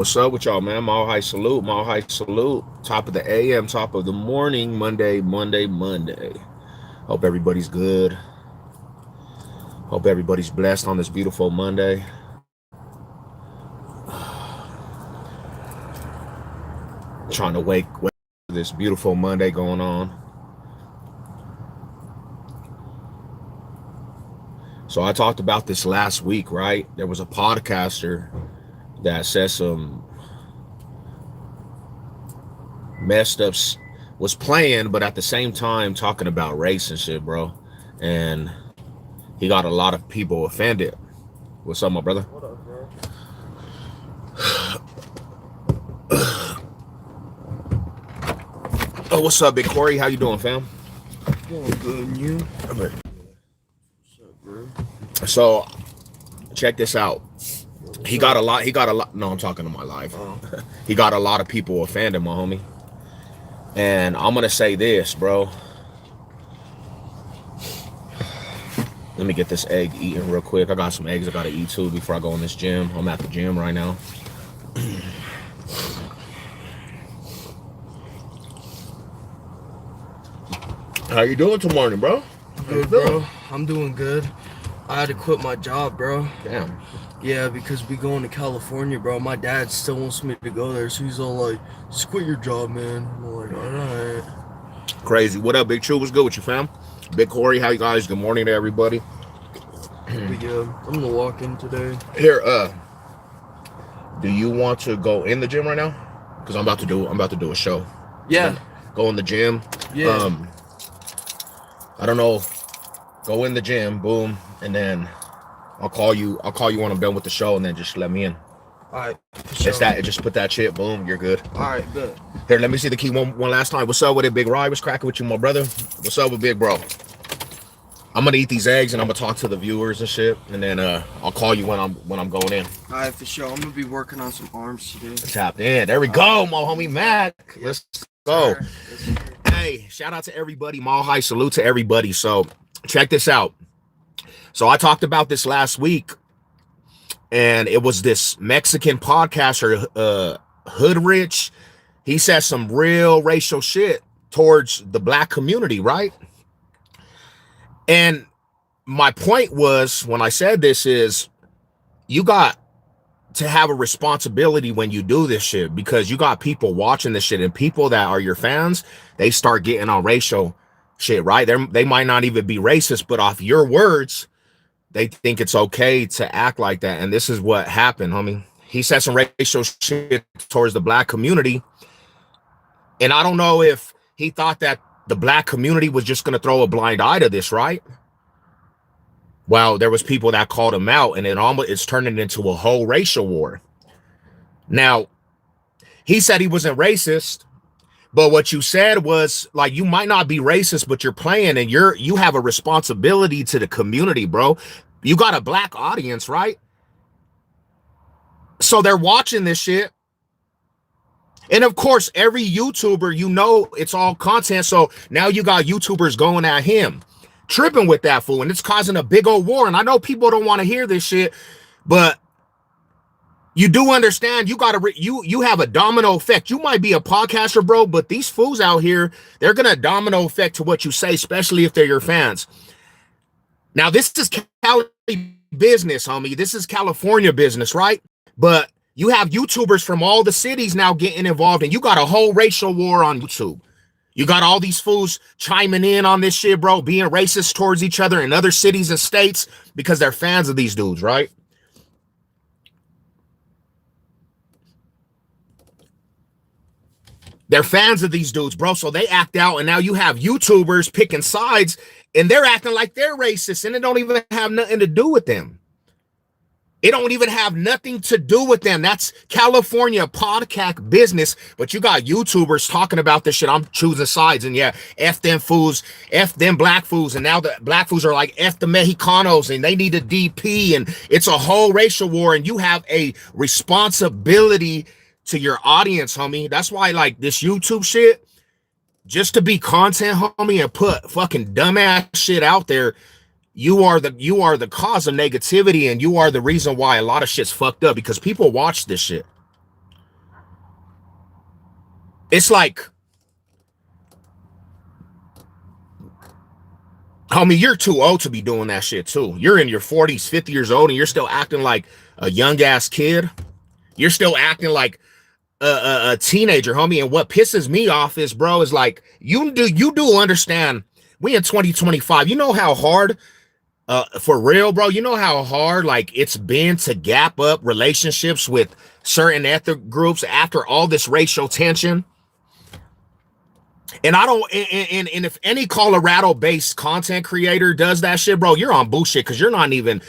What's up with y'all, man? Mile high salute, mile high salute. Top of the AM, top of the morning, Monday. Hope everybody's good. Hope everybody's blessed on this beautiful Monday. Trying to wake this beautiful Monday going on. So I talked about this last week, right? There was a podcaster that said some messed up, was playing, but at the same time talking about race and shit, bro. And he got a lot of people offended. What's up, my brother? What up, bro? Oh, what's up, Big Corey? How you doing, fam? Doing good, and you? What's up, bro? So, check this out. He got a lot. No, I'm talking to my life. He got a lot of people offended, my homie. And I'm gonna say this, bro. Let me get this egg eaten real quick. I got some eggs I gotta eat too before I go in this gym. I'm at the gym right now. How you doing this morning, bro? Good, bro. I'm doing good. I had to quit my job, bro. Damn. Yeah, because we going to California, bro. My dad still wants me to go there, so he's all like, just quit your job, man. I'm like, all right. Crazy. What up, Big True? What's good with you, fam? Big Corey, how you guys? Good morning to everybody. But yeah, I'm gonna walk in today. Here, do you want to go in the gym right now? Because I'm about to do a show. Yeah. Go in the gym. Yeah. I don't know. Go in the gym, boom, and then I'll call you when I'm done with the show, and then just let me in. All right. It's that. Just put that shit. Boom, you're good. All right, good. Here, let me see the key one last time. What's up with it, Big Rye? What's cracking with you, my brother? What's up with Big Bro? I'm gonna eat these eggs and I'm gonna talk to the viewers and shit, and then I'll call you when I'm going in. All right, for sure. I'm gonna be working on some arms today. Tapped in. There we go, my homie Mac. Let's go. Yes, Hey, shout out to everybody. Mile high salute to everybody. So check this out. So I talked about this last week, and it was this Mexican podcaster, Hood Rich. He said some real racial shit towards the black community, right? And my point was, when I said this, is you got to have a responsibility when you do this shit, because you got people watching this shit, and people that are your fans, they start getting on racial shit, right? They might not even be racist, but off your words, they think it's okay to act like that. And this is what happened, homie. He said some racial shit towards the black community. And I don't know if he thought that the black community was just going to throw a blind eye to this, right? Well, there was people that called him out, and it's turning into a whole racial war. Now, he said he wasn't racist, but what you said was, like, you might not be racist, but you're playing, and you have a responsibility to the community, bro. You got a black audience, right? So they're watching this shit. And of course, every YouTuber, you know, it's all content. So now you got YouTubers going at him, tripping with that fool, and it's causing a big old war. And I know people don't want to hear this shit, but you do understand, you gotta you have a domino effect. You might be a podcaster, bro, but these fools out here, they're gonna domino effect to what you say, especially if they're your fans. Now, this is Cali business, homie. This is California business, right? But you have YouTubers from all the cities now getting involved, and you got a whole racial war on YouTube. You got all these fools chiming in on this shit, bro, being racist towards each other in other cities and states because they're fans of these dudes, right? They're fans of these dudes, bro, so they act out, and now you have YouTubers picking sides, and they're acting like they're racist, and it don't even have nothing to do with them. It don't even have nothing to do with them. That's California podcast business. But you got YouTubers talking about this shit. I'm choosing sides. And yeah, F them fools, F them black fools. And now the black fools are like, F the Mexicanos, and they need a DP. And it's a whole racial war. And you have a responsibility to your audience, homie. That's why, like, this YouTube shit, just to be content, homie, and put fucking dumbass shit out there, you are the cause of negativity, and you are the reason why a lot of shit's fucked up, because people watch this shit. It's like, homie, you're too old to be doing that shit too. You're in your 40s, 50 years old, and you're still acting like a young ass kid. You're still acting like a teenager, homie. And what pisses me off is, bro, is like you do understand we in 2025. You know how hard, for real, bro. You know how hard like it's been to gap up relationships with certain ethnic groups after all this racial tension. And I don't, and if any Colorado-based content creator does that shit, bro, you're on bullshit because you're not even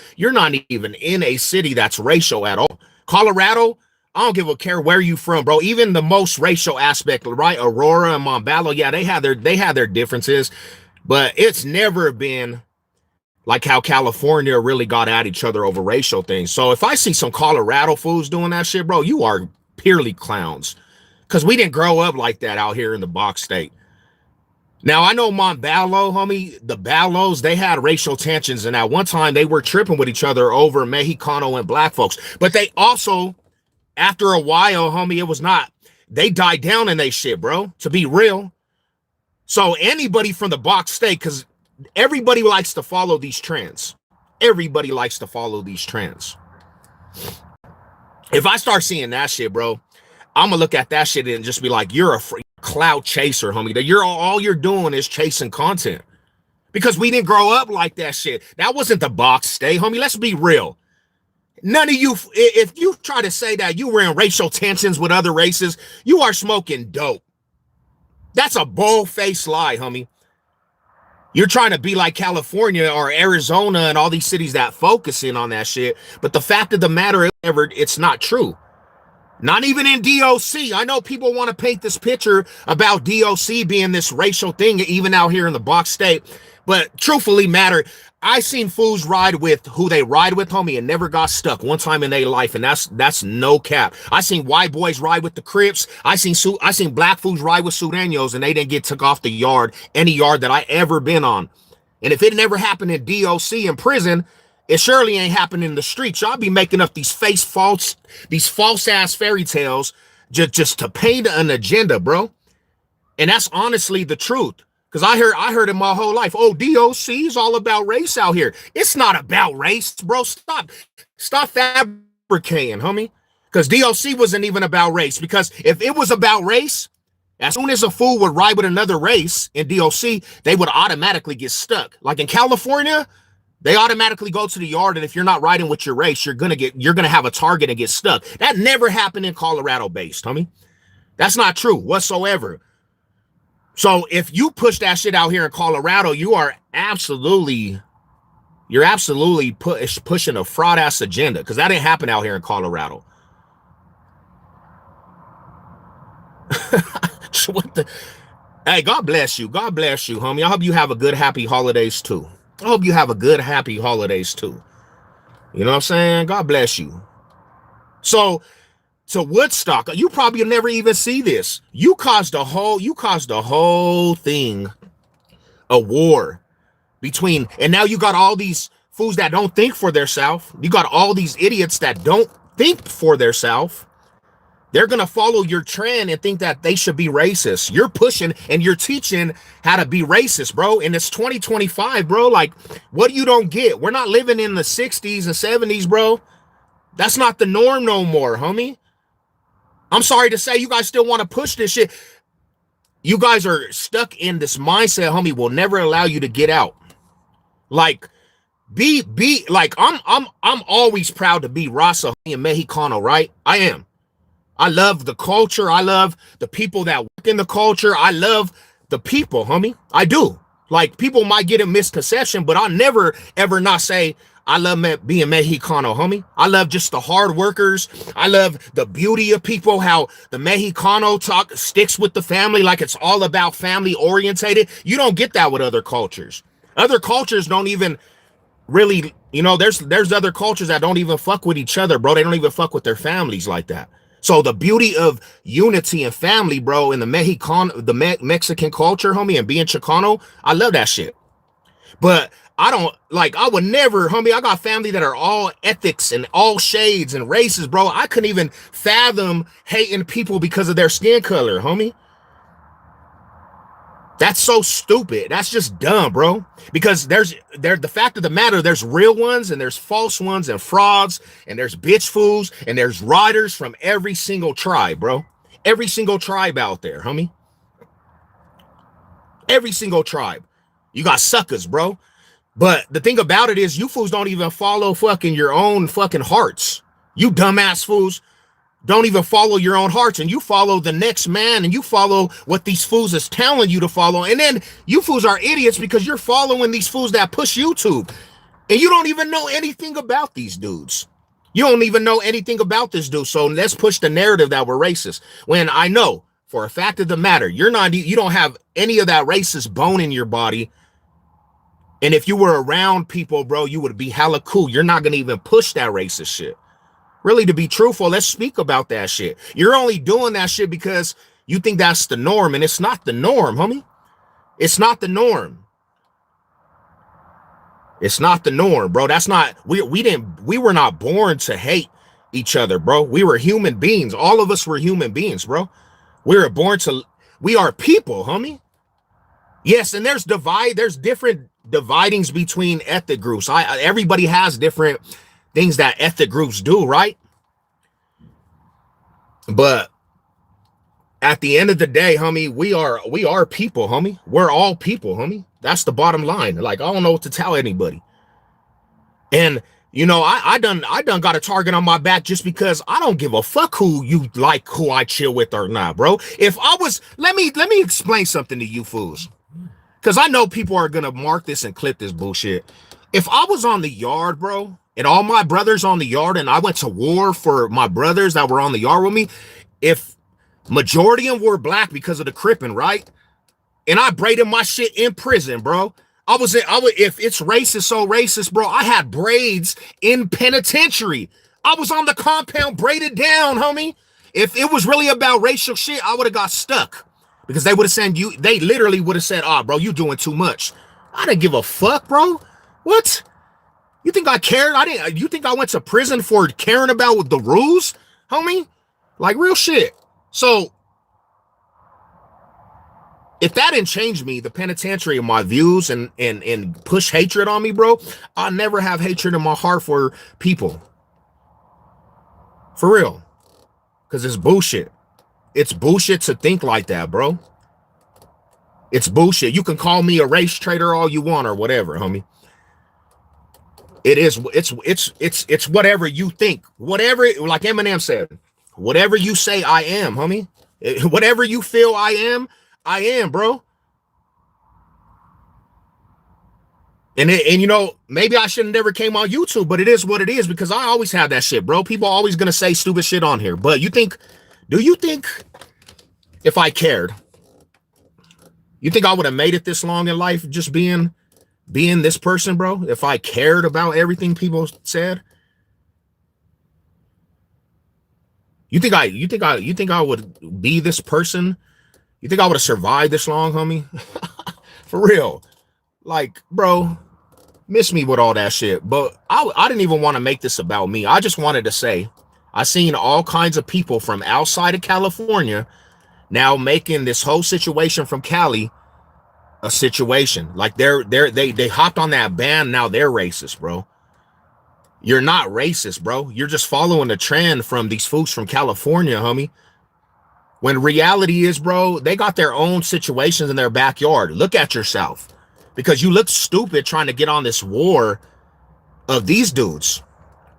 in a city that's racial at all. Colorado, I don't give a care where you from, bro. Even the most racial aspect, right? Aurora and Montbello, yeah, they had their differences, but it's never been like how California really got at each other over racial things. So if I see some Colorado fools doing that shit, bro, you are purely clowns. Because we didn't grow up like that out here in the box state. Now, I know Montbello, homie, the Ballos, they had racial tensions. And at one time, they were tripping with each other over Mexicano and black folks. But they also, after a while, homie, it was not. They died down in they shit, bro, to be real. So anybody from the box state, because everybody likes to follow these trends. Everybody likes to follow these trends. If I start seeing that shit, bro, I'm gonna look at that shit and just be like, you're a cloud chaser, homie. That all you're doing is chasing content. Because we didn't grow up like that shit. That wasn't the box state, homie. Let's be real. None of you, if you try to say that you were in racial tensions with other races, you are smoking dope. That's a bold-faced lie, homie. You're trying to be like California or Arizona and all these cities that focus in on that shit. But the fact of the matter is, it's not true. Not even in DOC. I know people want to paint this picture about DOC being this racial thing, even out here in the box state. But truthfully matter, I seen fools ride with who they ride with, homie, and never got stuck one time in their life, and that's no cap. I seen white boys ride with the Crips. I seen black fools ride with Sureños, and they didn't get took off the yard, any yard that I ever been on. And if it never happened in DOC in prison, it surely ain't happening in the streets. Y'all be making up these false ass fairy tales just to paint an agenda, bro. And that's honestly the truth. Because I heard it my whole life. Oh, DOC is all about race out here. It's not about race, bro. Stop fabricating, homie. Because DOC wasn't even about race. Because if it was about race, as soon as a fool would ride with another race in DOC, they would automatically get stuck. Like in California, they automatically go to the yard, and if you're not riding with your race, you're gonna have a target and get stuck. That never happened in Colorado based, homie. That's not true whatsoever. So if you push that shit out here in Colorado, you're absolutely pushing a fraud ass agenda, because that didn't happen out here in Colorado. What the? Hey, God bless you, homie. I hope you have a good, happy holidays too. I hope you have a good, happy holidays too. You know what I'm saying? God bless you. So Woodstock, you probably never even see this. You caused the whole thing a war between, and now you got all these fools that don't think for theirself. You got all these idiots that don't think for theirself. They're going to follow your trend and think that they should be racist. You're pushing and you're teaching how to be racist, bro. And it's 2025, bro. Like, what you don't get? We're not living in the 60s and 70s, bro. That's not the norm no more, homie. I'm sorry to say, you guys still want to push this shit. You guys are stuck in this mindset, homie, will never allow you to get out. Like, be like, I'm always proud to be Raza and Mexicano, right? I am. I love the culture. I love the people that work in the culture. I love the people, homie. I do. Like, people might get a misconception, but I'll never, ever not say I love being Mexicano, homie. I love just the hard workers. I love the beauty of people, how the Mexicano talk sticks with the family, like it's all about family orientated. You don't get that with other cultures. Other cultures don't even really, there's other cultures that don't even fuck with each other, bro. They don't even fuck with their families like that. So the beauty of unity and family, bro, in the Mexican culture, homie, and being Chicano, I love that shit. But I would never, homie, I got family that are all ethics and all shades and races, bro. I couldn't even fathom hating people because of their skin color, homie. That's so stupid. That's just dumb, bro. Because the fact of the matter, there's real ones and there's false ones and frauds and there's bitch fools and there's riders from every single tribe, bro. Every single tribe out there, homie. Every single tribe. You got suckers, bro. But the thing about it is, you fools don't even follow fucking your own fucking hearts. You dumbass fools don't even follow your own hearts, and you follow the next man, and you follow what these fools is telling you to follow. And then you fools are idiots because you're following these fools that push YouTube, and you don't even know anything about these dudes. You don't even know anything about this dude. So let's push the narrative that we're racist. When I know for a fact of the matter, you don't have any of that racist bone in your body. And if you were around people, bro, you would be hella cool. You're not gonna even push that racist shit. Really, to be truthful, let's speak about that shit. You're only doing that shit because you think that's the norm, and it's not the norm, homie. It's not the norm. It's not the norm, bro. That's not, we were not born to hate each other, bro. We were human beings. All of us were human beings, bro. We are people, homie. Yes, and there's different dividings between ethnic groups. Everybody has different things that ethnic groups do, right? But at the end of the day, homie, we are people, homie. We're all people, homie. That's the bottom line. Like, I don't know what to tell anybody. And you know, I done got a target on my back just because I don't give a fuck who I chill with or not, bro. If I was, let me explain something to you fools, because I know people are gonna mark this and clip this bullshit. If I was on the yard, bro, and all my brothers on the yard, and I went to war for my brothers that were on the yard with me, if majority of them were black because of the Trippin, right? And I braided my shit in prison, bro. If it's racist, so racist, bro. I had braids in penitentiary. I was on the compound braided down, homie. If it was really about racial shit, I would have got stuck because they would have said they literally would have said, bro, you doing too much. I didn't give a fuck, bro. What? You think I cared? You think I went to prison for caring about the rules, homie? Like, real shit. So if that didn't change me, the penitentiary and my views and push hatred on me, bro, I'll never have hatred in my heart for people. For real. Because it's bullshit. It's bullshit to think like that, bro. It's bullshit. You can call me a race traitor all you want or whatever, homie. It's whatever you think. Whatever, like Eminem said, whatever you say, I am, homie. Whatever you feel I am, bro. And you know, maybe I should have never came on YouTube, but it is what it is because I always have that shit, bro. People are always gonna say stupid shit on here. But do you think if I cared, you think I would have made it this long in life just being this person, bro? If I cared about everything people said? You think I would be this person? You think I would have survived this long, homie? For real. Like, bro, miss me with all that shit. But I didn't even want to make this about me. I just wanted to say, I seen all kinds of people from outside of California now making this whole situation from Cali a situation. Like they hopped on that band. Now they're racist, bro. You're not racist, bro. You're just following the trend from these fools from California, homie. When reality is, bro, they got their own situations in their backyard. Look at yourself. Because you look stupid trying to get on this war of these dudes.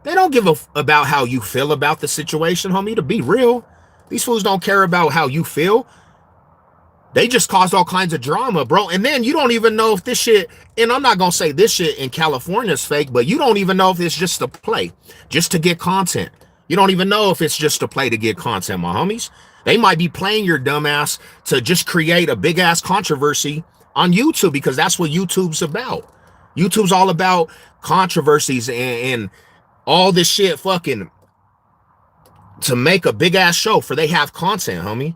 They don't give about how you feel about the situation, homie. To be real, these fools don't care about how you feel. They just caused all kinds of drama, bro. And then you don't even know if this shit, and I'm not going to say this shit in California is fake, but you don't even know if it's just a play, just to get content. You don't even know if it's just a play to get content, my homies. They might be playing your dumbass to just create a big ass controversy on YouTube because that's what YouTube's about. YouTube's all about controversies and all this shit fucking to make a big ass show for they have content, homie.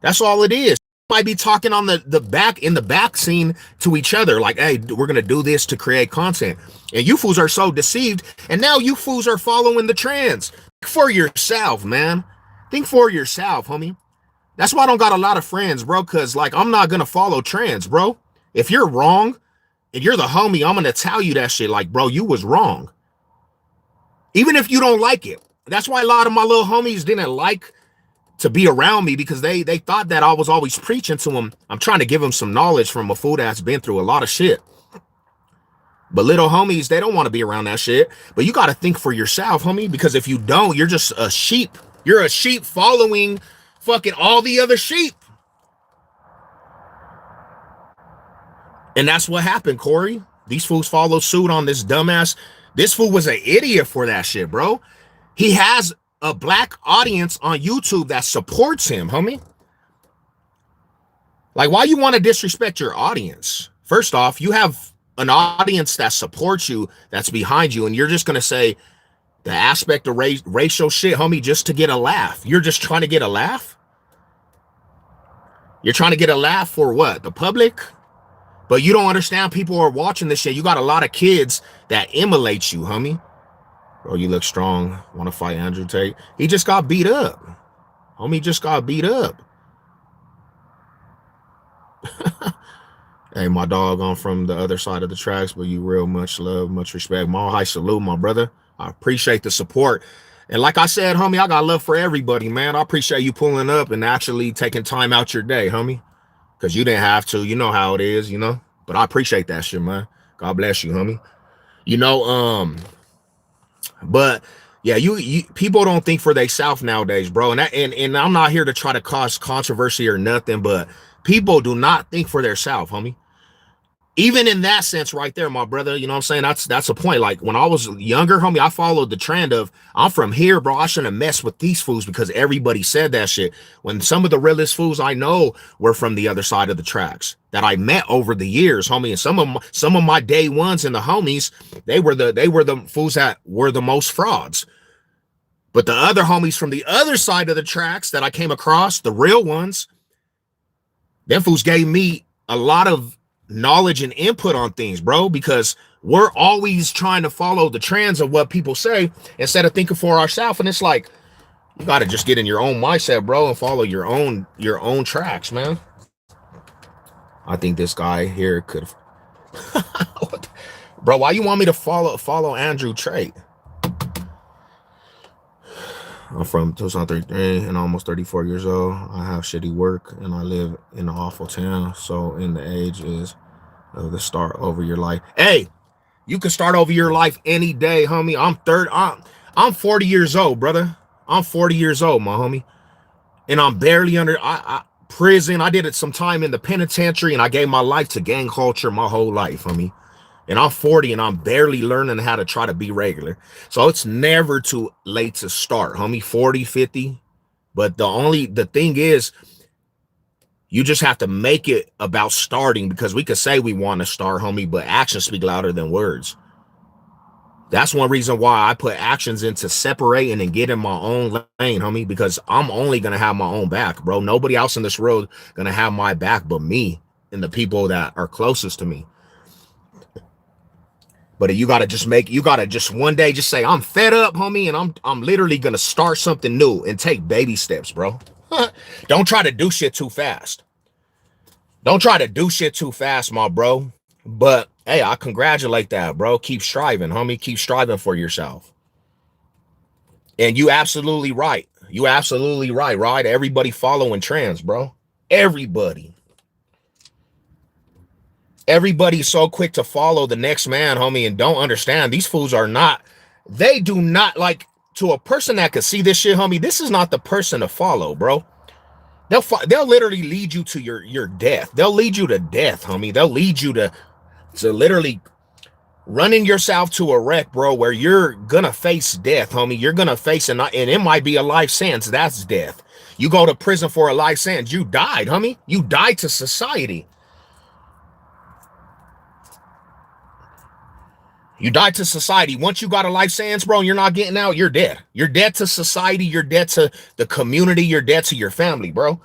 That's all it is. Might be talking on the back scene to each other like, hey, we're gonna do this to create content, and you fools are so deceived, and now you fools are following the trends. Think for yourself, man. Think for yourself, homie. That's why I don't got a lot of friends, bro, because, like, I'm not going to follow trends, bro. If you're wrong and you're the homie, I'm going to tell you that shit. Like, bro, you was wrong. Even if you don't like it. That's why a lot of my little homies didn't like to be around me, because they thought that I was always preaching to them. I'm trying to give them some knowledge from a fool that's been through a lot of shit. But little homies, they don't want to be around that shit. But you got to think for yourself, homie, because if you don't, you're just a sheep. You're a sheep following fucking all the other sheep. And that's what happened, Corey. These fools followed suit on this dumbass. This fool was an idiot for that shit, bro. He has a black audience on YouTube that supports him, homie. Like, why you want to disrespect your audience? First off, you have an audience that supports you, that's behind you, and you're just going to say the aspect of racial shit, homie, just to get a laugh. You're just trying to get a laugh? You're trying to get a laugh for what? The public? But you don't understand, people are watching this shit. You got a lot of kids that emulate you, homie. Bro, you look strong. Want to fight Andrew Tate? He just got beat up. Homie just got beat up. Hey, my dog, I'm from the other side of the tracks, but you real much love, much respect. Mile high salute, my brother. I appreciate the support. And like I said, homie, I got love for everybody, man. I appreciate you pulling up and actually taking time out your day, homie. Because you didn't have to. You know how it is, you know? But I appreciate that shit, man. God bless you, homie. You know, but yeah, you people don't think for themselves nowadays, bro. And I'm not here to try to cause controversy or nothing, but people do not think for themselves, homie. Even in that sense right there, my brother, you know what I'm saying? That's a point. Like, when I was younger, homie, I followed the trend of, I'm from here, bro. I shouldn't mess with these fools because everybody said that shit. When some of the realest fools I know were from the other side of the tracks that I met over the years, homie. And some of my day ones and the homies, they were the fools that were the most frauds. But the other homies from the other side of the tracks that I came across, the real ones, them fools gave me a lot of knowledge and input on things, bro, because we're always trying to follow the trends of what people say instead of thinking for ourselves. And it's like, you got to just get in your own mindset, bro, and follow your own tracks, man. I think this guy here could bro, why you want me to follow Andrew Tate? I'm from Tucson, 33 and almost 34 years old. I have shitty work and I live in an awful town. So in the age is of the start over your life. Hey, you can start over your life any day, homie. I'm 40 years old, brother. I'm 40 years old, my homie. And I'm barely under prison. I did it some time in the penitentiary and I gave my life to gang culture my whole life, homie. And I'm 40 and I'm barely learning how to try to be regular. So it's never too late to start, homie. 40, 50. But the thing is, you just have to make it about starting, because we could say we want to start, homie, but actions speak louder than words. That's one reason why I put actions into separating and get in my own lane, homie, because I'm only going to have my own back, bro. Nobody else in this world going to have my back but me and the people that are closest to me. But you gotta just one day just say, I'm fed up, homie, and I'm literally gonna start something new and take baby steps, bro. Don't try to do shit too fast. Don't try to do shit too fast, my bro. But hey, I congratulate that, bro. Keep striving, homie. Keep striving for yourself. And you absolutely right. You absolutely right, right? Everybody following trends, bro. Everybody's so quick to follow the next man, homie, and don't understand these fools are not, they do not, like, to a person that could see this shit, homie, this is not the person to follow, bro. They'll literally lead you to your death. They'll lead you to death, homie. They'll lead you to literally running yourself to a wreck, bro, where you're gonna face death, homie. You're gonna face and it might be a life sentence. That's death. You go to prison for a life sentence, you died, homie. You died to society. You died to society. Once you got a life sentence, bro, and you're not getting out, you're dead. You're dead to society. You're dead to the community. You're dead to your family, bro.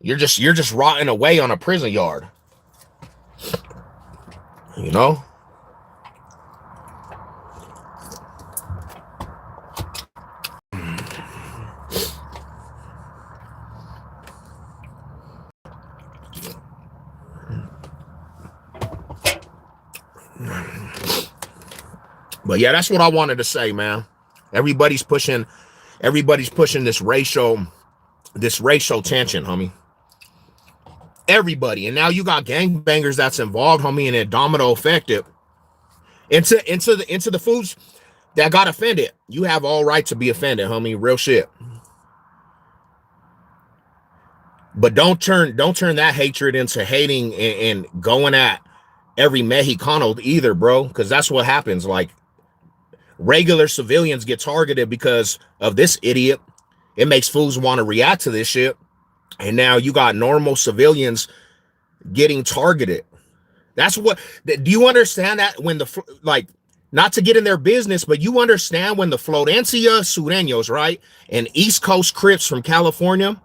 You're just rotting away on a prison yard. You know? But yeah, that's what I wanted to say, man. Everybody's pushing this racial tension, homie. Everybody. And now you got gangbangers that's involved, homie, and it domino affected into the foods that got offended. You have all right to be offended, homie. Real shit. But don't turn that hatred into hating and going at every Mexicano either, bro. Because that's what happens. Like, regular civilians get targeted because of this idiot. It makes fools want to react to this shit. And now you got normal civilians getting targeted. That's what, do you understand that when like, not to get in their business, but you understand when the Florencia Sureños, right, and East Coast Crips from California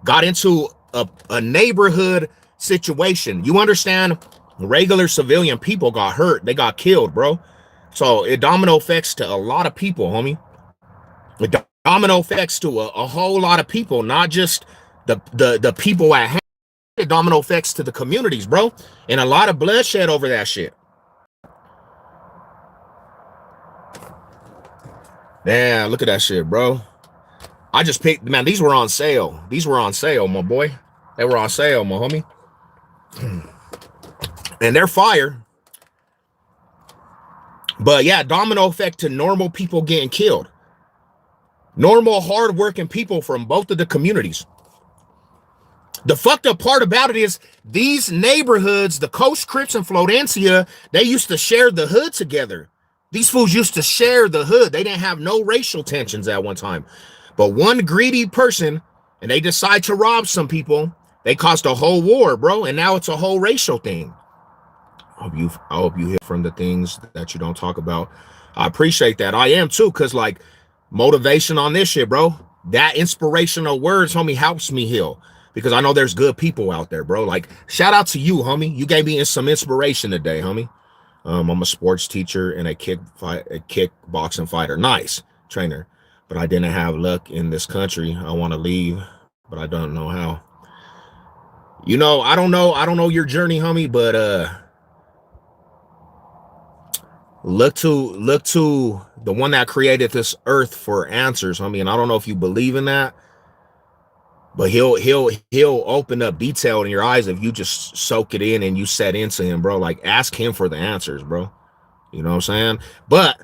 got into a neighborhood situation. You understand, regular civilian people got hurt. They got killed, bro. So it domino effects to a lot of people, homie. It domino effects to a whole lot of people, not just the people at hand. It domino effects to the communities, bro. And a lot of bloodshed over that shit. Damn, look at that shit, bro. I just picked, man, these were on sale. These were on sale, my boy. They were on sale, my homie. And they're fire. But yeah, domino effect to normal people getting killed. Normal, hardworking people from both of the communities. The fucked up part about it is these neighborhoods, the Coast Crips and Florencia, they used to share the hood together. These fools used to share the hood. They didn't have no racial tensions at one time. But one greedy person, and they decide to rob some people, they caused a whole war, bro. And now it's a whole racial thing. I hope you hear from the things that you don't talk about. I appreciate that. I am too, because like motivation on this shit, bro. That inspirational words, homie, helps me heal. Because I know there's good people out there, bro. Like, shout out to you, homie. You gave me some inspiration today, homie. I'm a sports teacher and a kickboxing fighter. Nice trainer. But I didn't have luck in this country. I want to leave, but I don't know how. You know, I don't know your journey, homie, but look to the one that created this earth for answers, homie. And I don't know if you believe in that, but he'll open up detail in your eyes if you just soak it in and you set into him, bro. Like, ask him for the answers, bro. You know what I'm saying? But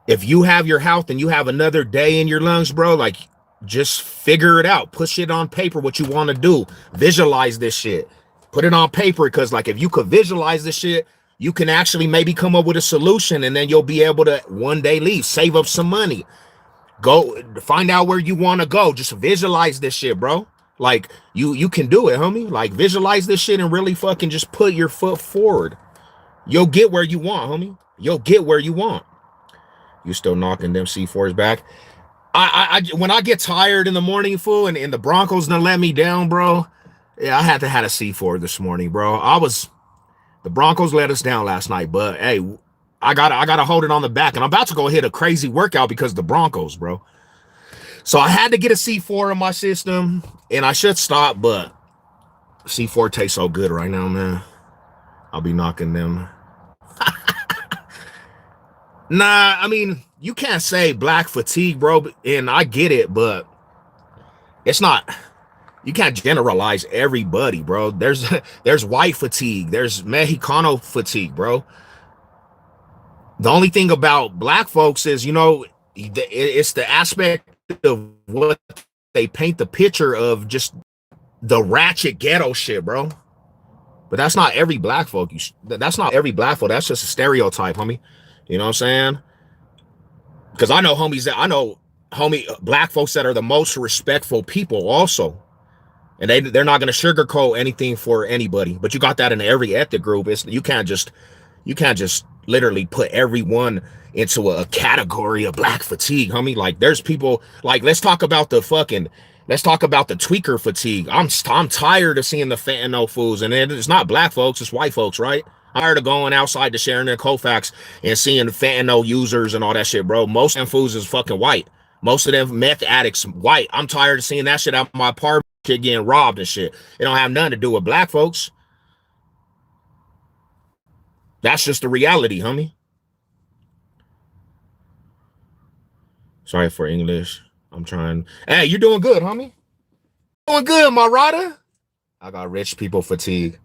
if you have your health and you have another day in your lungs, bro, like, just figure it out. Put shit on paper, what you want to do. Visualize this shit. Put it on paper, because like, if you could visualize this shit, you can actually maybe come up with a solution, and then you'll be able to one day leave, save up some money, go find out where you want to go. Just visualize this shit, bro. Like, you can do it, homie. Like, visualize this shit and really fucking just put your foot forward. You'll get where you want, homie. You'll get where you want. You still knocking them C4s back? I when I get tired in the morning, fool, and the Broncos done let me down, bro. Yeah, I had to have a C4 this morning, bro. The Broncos let us down last night, but hey, I gotta hold it on the back, and I'm about to go hit a crazy workout because of the Broncos, bro. So I had to get a C4 in my system, and I should stop, but C4 tastes so good right now, man. I'll be knocking them. Nah, I mean, you can't say black fatigue, bro, and I get it, but it's not, you can't generalize everybody, bro. There's white fatigue, there's Mexicano fatigue, bro. The only thing about black folks is, you know, it's the aspect of what they paint the picture of, just the ratchet ghetto shit, bro. But that's not every black folk. That's not every black folk. That's just a stereotype, homie. You know what I'm saying? Because I know black folks that are the most respectful people also. And they're not going to sugarcoat anything for anybody. But you got that in every ethnic group. You can't just literally put everyone into a category of black fatigue, homie. Like, there's people, like, let's talk about the tweaker fatigue. I'm tired of seeing the fentanyl fools, and it's not black folks, it's white folks, right? I'm tired of going outside to sharing their Kofax and seeing fentanyl users and all that shit, bro. Most of them fools is fucking white. Most of them meth addicts white. I'm tired of seeing that shit out of my apartment. shit getting robbed and shit. It don't have nothing to do with black folks. That's just the reality, homie. Sorry for English. I'm trying. Hey, you're doing good, homie. Doing good, my rider. I got rich people fatigue.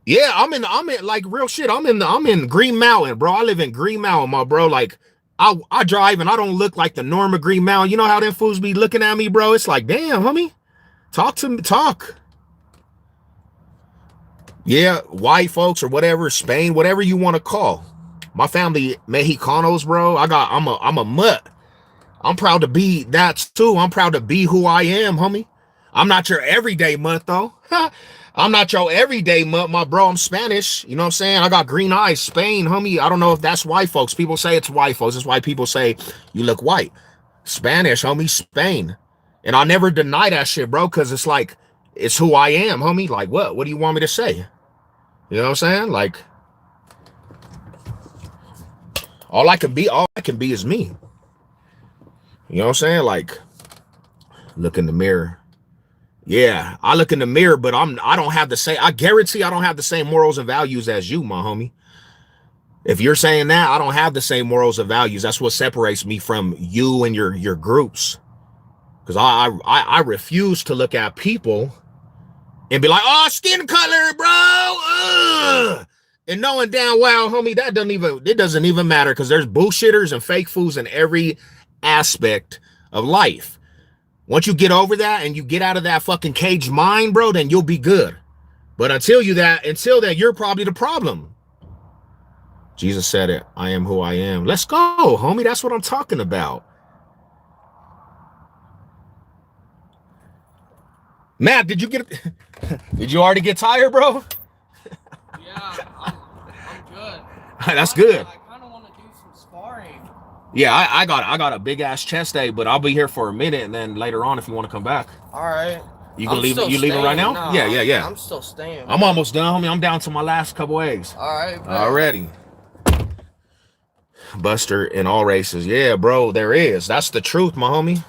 Yeah, I'm in like real shit. I'm in Green Mountain, bro. I live in Green Mountain, my bro. Like I drive and I don't look like the norm of Green Mountain. You know how them fools be looking at me, bro? It's like, damn, homie. Talk to me, talk. Yeah, white folks or whatever, Spain, whatever you want to call. My family, Mexicanos, bro. I'm a mutt. I'm proud to be that too. I'm proud to be who I am, homie. I'm not your everyday mutt though. I'm not your everyday mutt, my bro. I'm Spanish. You know what I'm saying? I got green eyes, Spain, homie. I don't know if that's white folks. People say it's white folks. That's why people say you look white. Spanish, homie, Spain. And I never deny that shit, bro, because it's like, it's who I am, homie. Like, what? What do you want me to say? You know what I'm saying? Like, all I can be is me. You know what I'm saying? Like, look in the mirror. Yeah, I look in the mirror, but I don't have the same, I guarantee I don't have the same morals and values as you, my homie. If you're saying that, I don't have the same morals and values. That's what separates me from you and your groups. Because I refuse to look at people and be like, oh, skin color, bro. Ugh. And knowing damn well, homie, it doesn't even matter, because there's bullshitters and fake fools in every aspect of life. Once you get over that and you get out of that fucking caged mind, bro, then you'll be good. But until then, you're probably the problem. Jesus said it. I am who I am. Let's go, homie. That's what I'm talking about. Matt, did you already get tired, bro? Yeah, I'm good. That's good. I kind of want to do some sparring. Yeah, I got a big ass chest day, but I'll be here for a minute, and then later on, if you want to come back. All right. You can leave. You leaving right now? No, Yeah. I'm still staying. I'm almost done, homie. I'm down to my last couple eggs. All right. Already. Buster in all races. Yeah, bro. There is. That's the truth, my homie.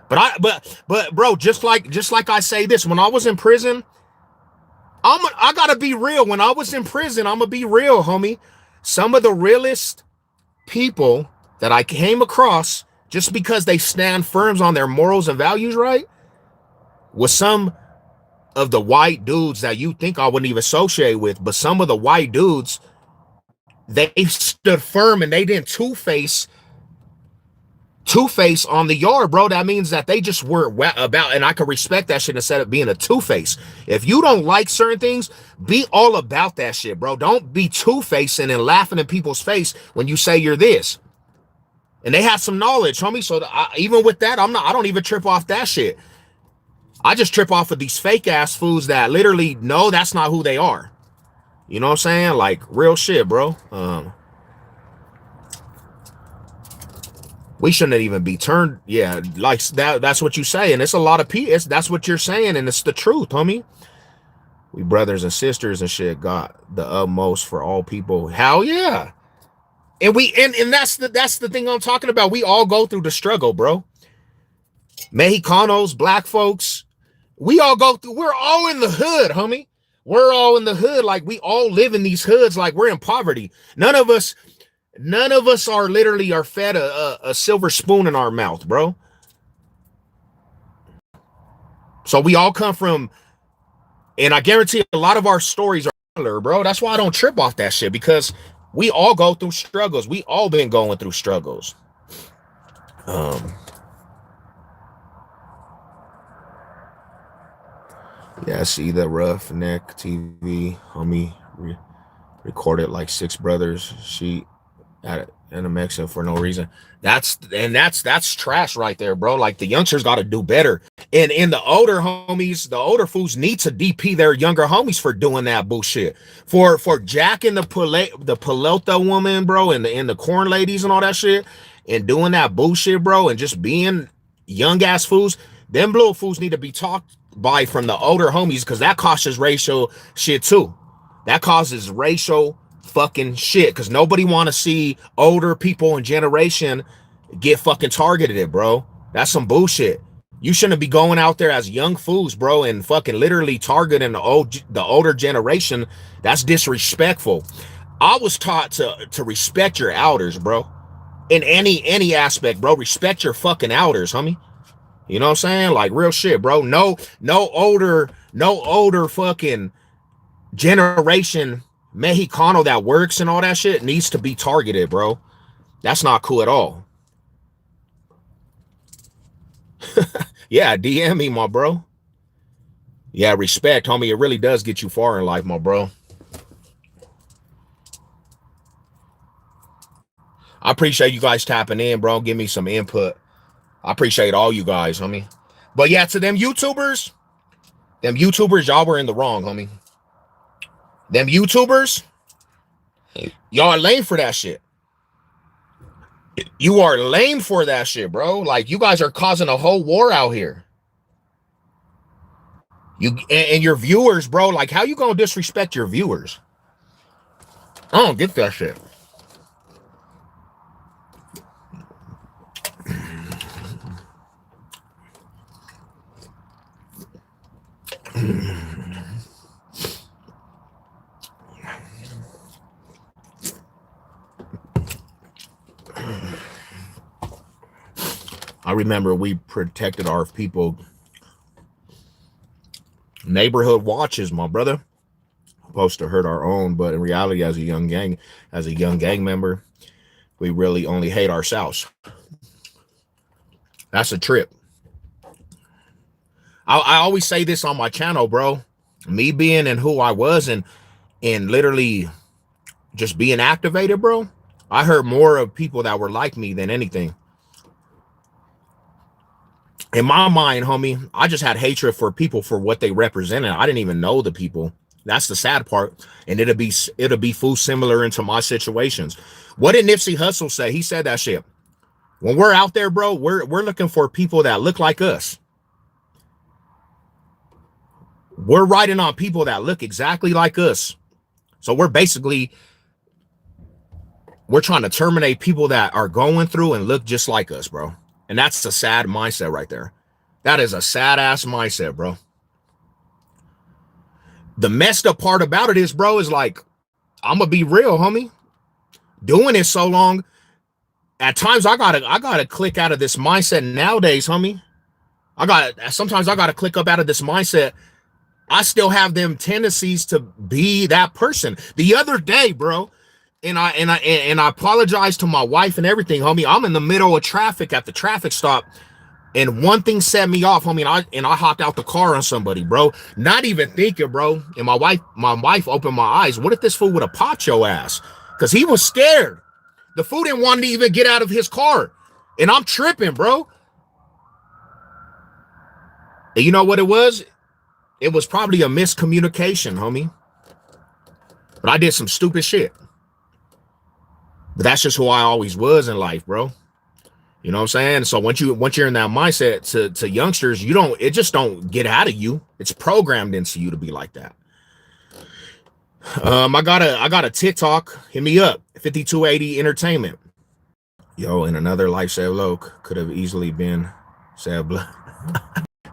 But bro, just like I say this, when I was in prison, I gotta be real. When I was in prison, I'm gonna be real, homie. Some of the realest people that I came across, just because they stand firm on their morals and values, right, was some of the white dudes that you think I wouldn't even associate with. But some of the white dudes, they stood firm and they didn't two-face on the yard, bro. That means that they just were about, and I can respect that shit instead of being a two-face. If you don't like certain things, be all about that shit, bro. Don't be two-facing and laughing in people's face when you say you're this. And they have some knowledge, homie. So even with that, I don't even trip off that shit. I just trip off of these fake ass fools that literally know that's not who they are. You know what I'm saying? Like, real shit, bro. We shouldn't even be turned. Yeah, like that's what you say. And it's a lot of people. That's what you're saying. And it's the truth, homie. We brothers and sisters and shit got the utmost for all people. Hell yeah. And that's the thing I'm talking about. We all go through the struggle, bro. Mexicanos, black folks, we all go through. We're all in the hood, homie. We're all in the hood. Like, we all live in these hoods. Like, we're in poverty. None of us are literally fed a silver spoon in our mouth, bro. So we all come from, and I guarantee a lot of our stories are similar, bro. That's why I don't trip off that shit, because we all go through struggles. We all been going through struggles. Yeah, I see the Roughneck TV, homie, recorded like 6 brothers. She at in a Mexican for no reason. That's trash right there, bro. Like, the youngsters got to do better. And the older homies, the older fools need to DP their younger homies for doing that bullshit. For jacking the pelota woman, bro, and the corn ladies and all that shit, and doing that bullshit, bro, and just being young ass fools. Them little fools need to be talked by from the older homies, because that causes racial shit too. That causes racial fucking shit, because nobody want to see older people and generation get fucking targeted, bro. That's some bullshit. You shouldn't be going out there as young fools, bro, and fucking literally targeting the older generation. That's disrespectful. I was taught to respect your elders, bro. In any aspect, bro. Respect your fucking elders, homie. You know what I'm saying? Like real shit, bro. No older fucking generation Mexicano that works and all that shit needs to be targeted, bro. That's not cool at all. Yeah, DM me, my bro. Yeah, respect, homie. It really does get you far in life, my bro. I appreciate you guys tapping in, bro. Give me some input. I appreciate all you guys, homie. But yeah, to them YouTubers, y'all were in the wrong, homie. Them YouTubers, y'all are lame for that shit. You are lame for that shit, bro. Like, you guys are causing a whole war out here. You and your viewers, bro. Like, how you gonna disrespect your viewers? I don't get that shit. I remember we protected our people. Neighborhood watches, my brother. Supposed to hurt our own, but in reality, as a young gang member, we really only hate ourselves. That's a trip. I always say this on my channel, bro. Me being and who I was and literally just being activated, bro. I heard more of people that were like me than anything. In my mind, homie, I just had hatred for people for what they represented. I didn't even know the people. That's the sad part. And it'll be food similar into my situations. What did Nipsey Hussle say? He said that shit. When we're out there, bro, we're looking for people that look like us. We're riding on people that look exactly like us. So we're trying to terminate people that are going through and look just like us, bro. And that's a sad mindset right there. That is a sad ass mindset, bro. The messed up part about it is, bro, is like, I'm gonna be real, homie. Doing it so long, at times I gotta click out of this mindset nowadays, homie. Sometimes I gotta click up out of this mindset. I still have them tendencies to be that person. The other day, bro, and I apologize to my wife and everything, homie. I'm in the middle of traffic at the traffic stop, and one thing set me off, homie. And I hopped out the car on somebody, bro. Not even thinking, bro. And my wife opened my eyes. What if this fool would have popped your ass? Because he was scared. The fool didn't want to even get out of his car, and I'm tripping, bro. And you know what it was? It was probably a miscommunication, homie. But I did some stupid shit. But that's just who I always was in life, bro. You know what I'm saying? So once you're in that mindset to youngsters, it just don't get out of you. It's programmed into you to be like that. I got a TikTok. Hit me up. 5280 Entertainment. Yo, in another life, said Loke could have easily been said blood.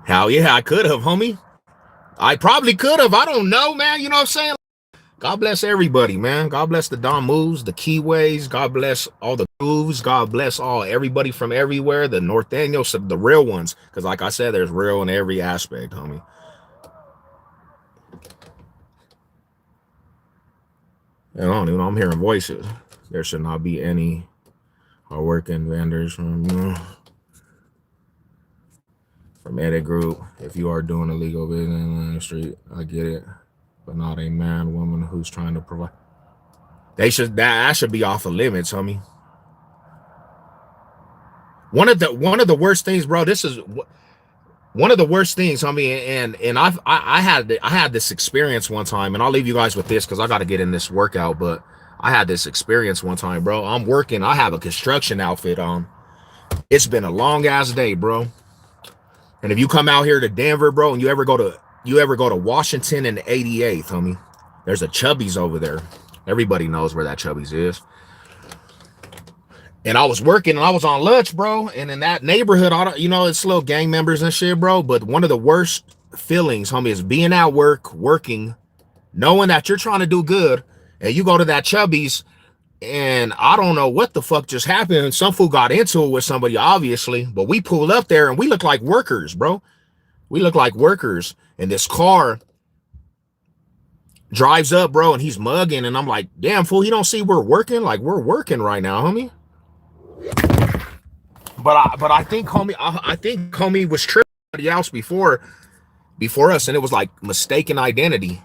Hell yeah, I could have, homie. I probably could have. I don't know, man. You know what I'm saying? God bless everybody, man. God bless the Don Moves, the Keyways. God bless all the Grooves. God bless everybody from everywhere. The North Daniels, the real ones. Because like I said, there's real in every aspect, homie. I don't even know. I'm hearing voices. There should not be any hardworking vendors from Edit Group. If you are doing illegal business in the street, I get it. But not a man, woman who's trying to provide. That should be off of limits, homie. One of the worst things, bro. This is one of the worst things, homie. And I had this experience one time, and I'll leave you guys with this because I got to get in this workout. But I had this experience one time, bro. I'm working. I have a construction outfit on. It's been a long ass day, bro. And if you come out here to Denver, bro, and you ever go to Washington and 88th, homie, there's a Chubby's over there. Everybody knows where that Chubby's is. And I was working and I was on lunch, bro. And in that neighborhood, I don't, it's little gang members and shit, bro. But one of the worst feelings, homie, is being at work, working, knowing that you're trying to do good, and you go to that Chubby's, and I don't know what the fuck just happened. Some fool got into it with somebody, obviously, but we pulled up there and we look like workers, bro. We look like workers. And this car drives up, bro, and he's mugging. And I'm like, damn, fool, you don't see we're working? Like, we're working right now, homie. But I think homie was tripping somebody else before us, and it was like mistaken identity.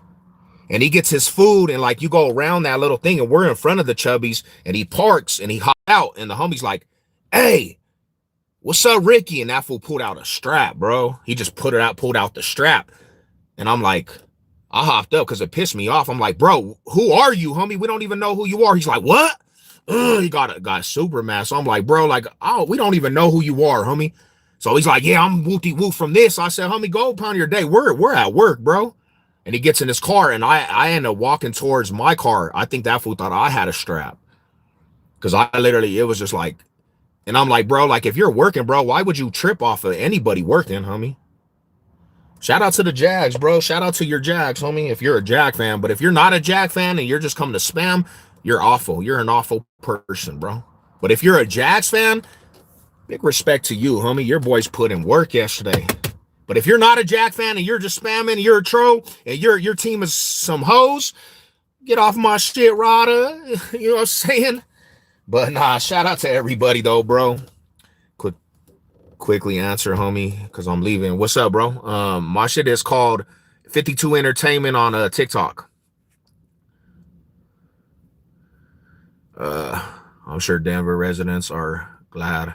And he gets his food, and like you go around that little thing, and we're in front of the Chubbies, and he parks and he hops out, and the homie's like, "Hey, what's up, Ricky?" And that fool pulled out a strap, bro. He just pulled out the strap, and I'm like, I hopped up because it pissed me off. I'm like, bro, who are you, homie? We don't even know who you are. He's like, what? He got super mad. So I'm like, bro, like, oh, we don't even know who you are, homie. So he's like, yeah, I'm whoopty-whoop from this. I said, homie, go upon your day. We're at work, bro. And he gets in his car, and I end up walking towards my car. I think that fool thought I had a strap. Because it was just like, and I'm like, bro, like, if you're working, bro, why would you trip off of anybody working, homie? Shout out to the Jags, bro. Shout out to your Jags, homie, if you're a Jag fan. But if you're not a Jag fan and you're just coming to spam, you're awful. You're an awful person, bro. But if you're a Jags fan, big respect to you, homie. Your boys put in work yesterday. But if you're not a Jag fan and you're just spamming, and you're a troll, and your team is some hoes, get off my shit, Rada. You know what I'm saying? But nah, shout out to everybody, though, bro. Quickly answer, homie, because I'm leaving. What's up, bro? My shit is called 52 Entertainment on TikTok. I'm sure Denver residents are glad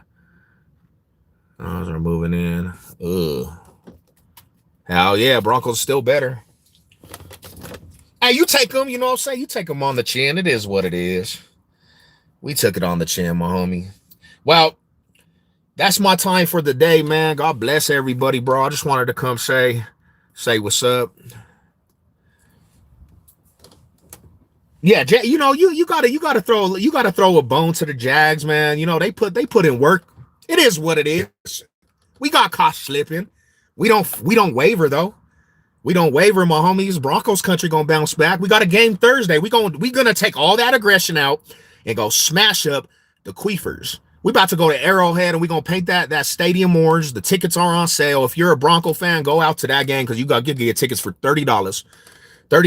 they're moving in. Ugh. Hell yeah, Broncos still better. Hey, you take them, you know what I'm saying? You take them on the chin. It is what it is. We took it on the chin, my homie. Well, that's my time for the day, man. God bless everybody, bro. I just wanted to come say what's up. Yeah, you gotta throw a bone to the Jags, man. You know, they put in work. It is what it is. We got caught slipping. We don't waver though. We don't waver, my homies. Broncos country gonna bounce back. We got a game Thursday. We gonna take all that aggression out and go smash up the Queefers. We about to go to Arrowhead and we gonna paint that stadium orange. The tickets are on sale. If you're a Bronco fan, go out to that game because you get tickets for $30, $30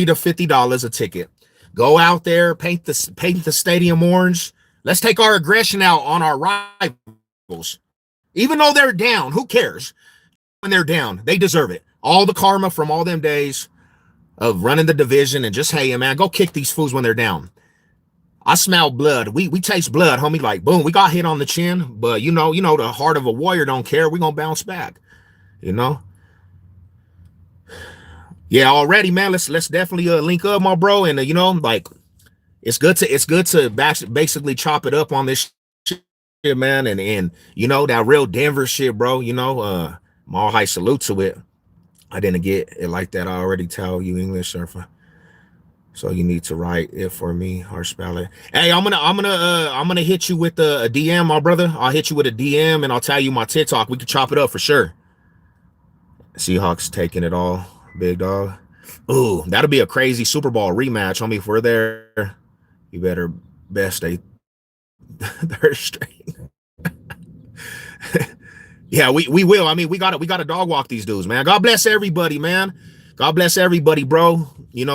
to $50 a ticket. Go out there, paint the stadium orange. Let's take our aggression out on our rivals. Even though they're down, who cares? When they're down, they deserve it. All the karma from all them days of running the division and just, hey, man, go kick these fools when they're down. I smell blood. We taste blood, homie. Like, boom, we got hit on the chin, but you know, the heart of a warrior don't care. We're gonna bounce back, you know. Yeah, already, man. Let's definitely link up, my bro. And like, it's good to basically chop it up on this shit, man. And that real Denver shit, bro. My high salute to it. I didn't get it like that. I already tell you English, surfer. So you need to write it for me or spell it. Hey, I'm gonna hit you with a DM, my brother. I'll hit you with a DM and I'll tell you my TikTok. We can chop it up for sure. Seahawks taking it all, big dog. Ooh, that'll be a crazy Super Bowl rematch. Homie, if we're there, you better best stay third straight. Yeah, we will. I mean, we gotta dog walk these dudes, man. God bless everybody, man. God bless everybody, bro.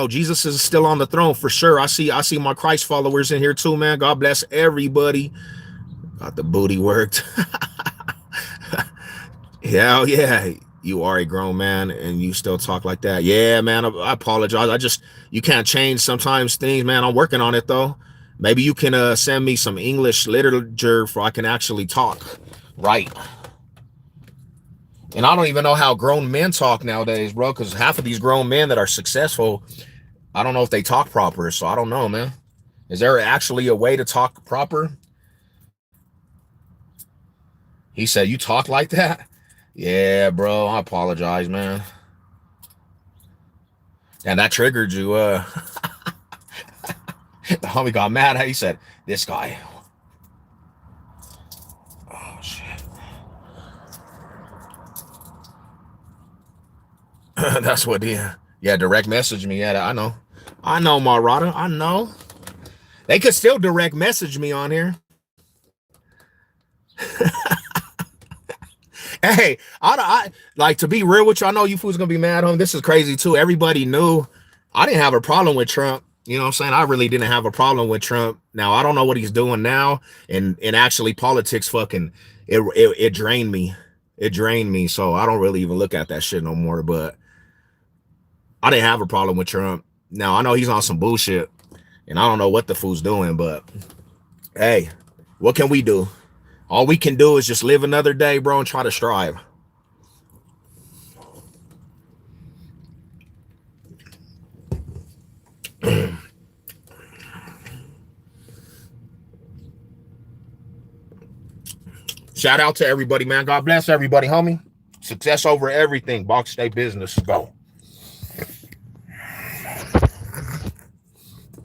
Jesus is still on the throne for sure. I see my Christ followers in here too, man. God bless everybody. Got the booty worked. Hell yeah. You are a grown man and you still talk like that. Yeah, man. I apologize. You can't change sometimes things, man. I'm working on it though. Maybe you can send me some English literature for I can actually talk right. And I don't even know how grown men talk nowadays, bro, because half of these grown men that are successful, I don't know if they talk proper. So I don't know, man. Is there actually a way to talk proper? He said, you talk like that? Yeah, bro. I apologize, man. And that triggered you. The homie got mad. He said, this guy. That's what yeah, direct message me. Yeah, I know, Marada. I know. They could still direct message me on here. Hey, I like, to be real with you. I know you fools gonna be mad, home. This is crazy too. Everybody knew I didn't have a problem with Trump. You know what I'm saying? I really didn't have a problem with Trump. Now I don't know what he's doing now, and actually politics fucking it drained me. It drained me. So I don't really even look at that shit no more. But I didn't have a problem with Trump. Now I know he's on some bullshit, and I don't know what the fool's doing. But hey, what can we do? All we can do is just live another day, bro, and try to strive. Shout out to everybody, man. God bless everybody, homie. Success over everything. Box State business. Go.